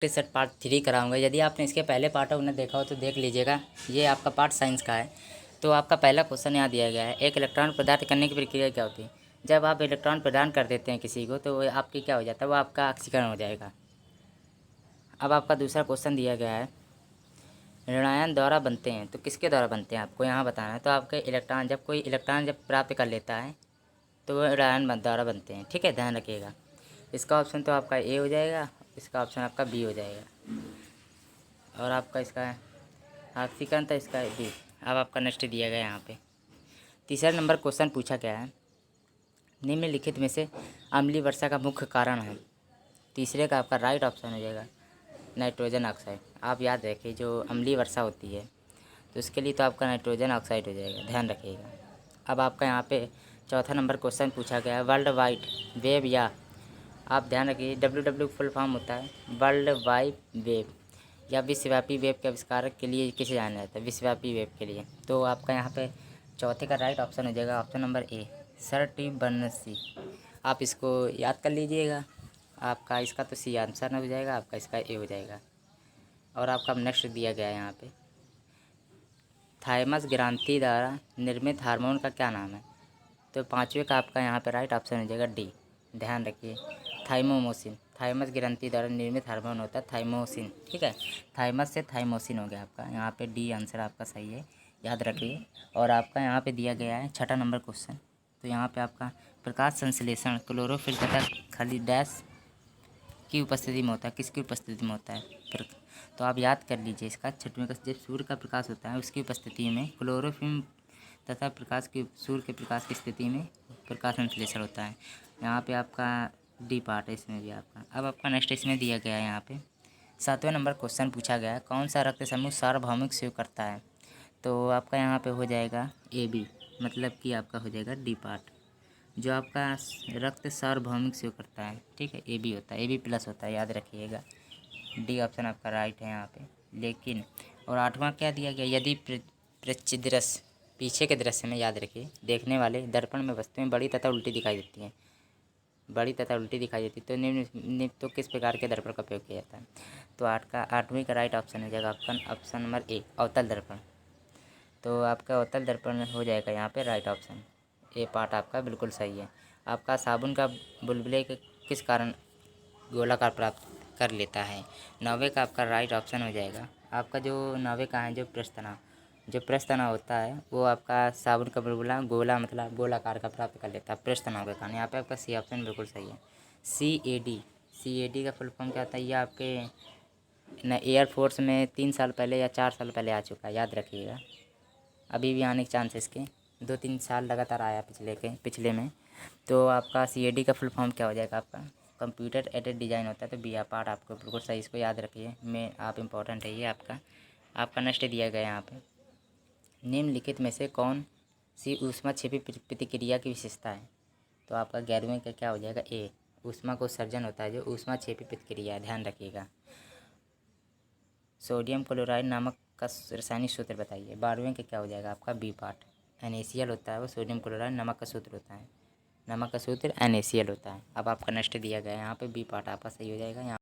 T set part 3 कराऊंगा। यदि आपने इसके पहले पार्ट उन्हें देखा हो तो देख लीजिएगा। ये आपका पार्ट साइंस का है। तो आपका पहला क्वेश्चन यहाँ दिया गया है, एक इलेक्ट्रॉन प्रदान करने की प्रक्रिया क्या होती है। जब आप इलेक्ट्रॉन प्रदान कर देते हैं किसी को तो वो आपकी क्या हो जाता है, वो आपका ऑक्सीकरण हो जाएगा। अब आपका दूसरा क्वेश्चन दिया गया है, ऋणायन द्वारा बनते हैं तो किसके द्वारा बनते हैं, आपको यहाँ बताना है। तो आपके इलेक्ट्रॉन जब कोई इलेक्ट्रॉन जब प्राप्त कर लेता है तो वो ऋणायन द्वारा बनते हैं। ठीक है, ध्यान रखिएगा। इसका ऑप्शन तो आपका ए हो जाएगा, इसका ऑप्शन आपका बी हो जाएगा, और आपका इसका ऑक्सीकरण था इसका बी। अब आपका नेक्स्ट दिया गया यहाँ पे तीसरा नंबर क्वेश्चन पूछा गया है, निम्नलिखित में से अम्लीय वर्षा का मुख्य कारण है। तीसरे का आपका राइट ऑप्शन हो जाएगा नाइट्रोजन ऑक्साइड। आप याद रखिए, जो अम्लीय वर्षा होती है तो उसके लिए तो आपका नाइट्रोजन ऑक्साइड हो जाएगा, ध्यान रखिएगा। अब आपका यहाँ पे चौथा नंबर क्वेश्चन पूछा गया है, वर्ल्ड वाइड वेब या आप ध्यान रखिए WW फुल फॉर्म होता है वर्ल्ड वाइड वेब या विश्वव्यापी वेब के आविष्कार के लिए किसे जाना जाता है, विश्वव्यापी वेब के लिए। तो आपका यहाँ पे चौथे का राइट ऑप्शन हो जाएगा option number A sir T Berners-Lee. आप इसको याद कर लीजिएगा। आपका इसका तो सी आंसर हो जाएगा, आपका इसका ए हो जाएगा। और आपका नेक्स्ट दिया गया है यहाँ पे, थाइमस ग्रांथि द्वारा निर्मित हार्मोन का क्या नाम है। तो पाँचवें का आपका यहाँ पे राइट ऑप्शन हो जाएगा डी, ध्यान रखिए थाइमोसिन। थाइमस ग्रंथि द्वारा निर्मित हार्मोन होता है थाइमोसिन। ठीक है, थाइमस से थाइमोसिन हो गया आपका, यहाँ पे डी आंसर आपका सही है, याद रखिए। और आपका यहाँ पे दिया गया है छठा नंबर क्वेश्चन, तो यहाँ पे आपका प्रकाश संश्लेषण क्लोरोफिल तथा खाली डैश की उपस्थिति में होता है, किसकी उपस्थिति में होता है। तो आप याद कर लीजिए इसका छठवें का, जब सूर्य का प्रकाश होता है उसकी उपस्थिति में क्लोरोफिल तथा प्रकाश की सूर्य के प्रकाश की स्थिति में प्रकाश संश्लेषण होता है। यहाँ पे आपका डी पार्ट है इसमें भी आपका। अब आपका नेक्स्ट इसमें दिया गया है यहाँ पे सातवें नंबर क्वेश्चन पूछा गया है, कौन सा रक्त समूह सार्वभौमिक स्वीकृत करता है। तो आपका यहाँ पे हो जाएगा ए बी, मतलब कि आपका हो जाएगा डी पार्ट, जो आपका रक्त सार्वभौमिक स्वीकृत करता है। ठीक है, ए बी होता है, ए बी प्लस होता है, याद रखिएगा। डी ऑप्शन आपका राइट है यहाँ पे। लेकिन और आठवां क्या दिया गया, यदि प्रचिदृश्य पीछे के दृश्य में, याद रखिए देखने वाले दर्पण में वस्तुएं बड़ी तथा उल्टी दिखाई देती हैं, बड़ी तथा उल्टी दिखाई देती तो निम्न तो किस प्रकार के दर्पण का उपयोग किया जाता है। तो आठवीं का राइट ऑप्शन हो जाएगा ऑप्शन नंबर ए अवतल दर्पण। तो आपका अवतल दर्पण हो जाएगा यहाँ पे राइट ऑप्शन, ए पार्ट आपका बिल्कुल सही है। आपका साबुन का बुलबुले के किस कारण गोलाकार प्राप्त कर लेता है। नौवे का आपका राइट ऑप्शन हो जाएगा आपका जो नौवे का है, जो पृष्ठ तनाव होता है वो आपका साबुन का बुलबुला गोला मतलब गोलाकार का प्राप्त कर लेता है पृष्ठ तनाव के कारण। यहाँ पे आपका सी ऑप्शन बिल्कुल सही है। सी ए डी का फुल फॉर्म क्या होता है, ये आपके न एयरफोर्स में 3 साल पहले या 4 साल पहले आ चुका है, याद रखिएगा। अभी भी आने के चांसेस के 2-3 साल लगातार आया पिछले में। तो आपका सी का फुल फॉर्म क्या हो जाएगा, आपका कंप्यूटर एडेड डिज़ाइन होता है। तो बी पार्ट आपको बिल्कुल सही, इसको याद रखिए, में आप इम्पोर्टेंट है ये आपका नेक्स्ट दिया गया यहाँ पे, निम्नलिखित में से कौन सी ऊष्मा छिपी प्रतिक्रिया की विशेषता है। तो आपका 11वें का क्या हो जाएगा ए, ऊष्मा को उत्सर्जन होता है, जो ऊष्मा छिपी प्रतिक्रिया, ध्यान रखिएगा। सोडियम क्लोराइड नामक का रासायनिक सूत्र बताइए। 12वें का क्या हो जाएगा आपका बी पार्ट, NaCl होता है वो, सोडियम क्लोराइड नमक का सूत्र होता है, नमक का सूत्र NaCl होता है। अब आपका नेक्स्ट दिया गया है यहाँ पे बी पार्ट आपका सही हो जाएगा यहाँ।